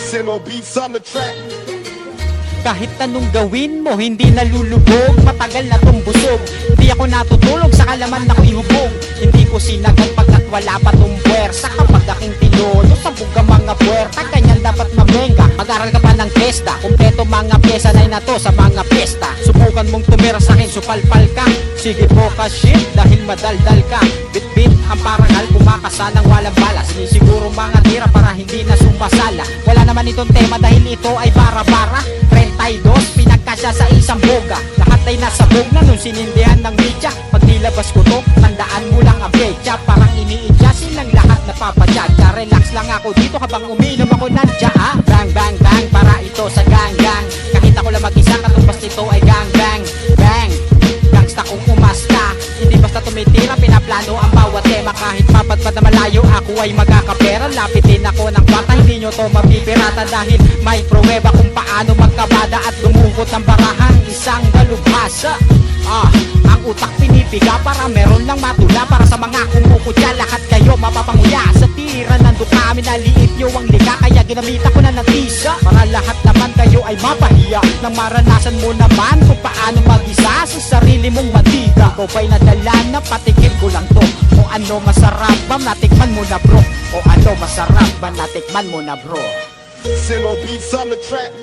Simo beats on the track. Kahit anong gawin mo, hindi nalulubog. Matagal na tong busog. Di ako natutulog sa kalaman na ko'y hubog. Hindi ko sinagal pagkat wala pa tong puwersa. Kapag aking tinolo, sabog ka mga puwerta. Ganyan dapat mamenga, mag-aral ka pa ng testa. Kompleto mga pyesa na to sa mga piyesta. Subukan mong tumira sa'kin, supalpal ka. Sige po ka shit, dahil madaldal ka. Bit-bit ang parangal, kumakasa ng walang bala. Sinisiguro mga tira para hindi na sumasala. Wala naman itong tema dahil ito ay bara-bara. 32, pinagkasya sa isang boga. Lahat ay nasa bog na nung sinindihan ng media. Pag nilabas ko to, tandaan mo lang ang becha. Parang iniidya, silang lahat napapadyaga. Relax lang ako dito habang uminom ako ng tsaa. Bang bang bang, para ito sa gang gang. Kahit ako lang mag-isa, katumbas nito ay gang bang bang. Gangsta kong umasta, hindi basta tumitira, pinaplano ang bawat tema. Kahit papadpad na malayo, ako ay magkakapera. Lapitin ako ng bata, hindi nyo to mapipirata. Dahil may pruweba kung paano magkabada at lumukot ng barahan, isang dalubhasa. Ang utak pinipiga para meron lang matula. Para sa mga kumukutya, lahat kayo mapapanguya. Sa tira nando kami, naliit nyo ang liga. Kaya ginamita ko na ng tisa, para lahat naman kayo ay mapahiya. Nang maranasan mo naman kung paano mag-isa sa sarili mong mantika. Ikaw ba'y nadala na patikin ko lang to? O ano masarap ba natikman mo na bro? O ano masarap ba natikman mo na bro? Simo beats on the track.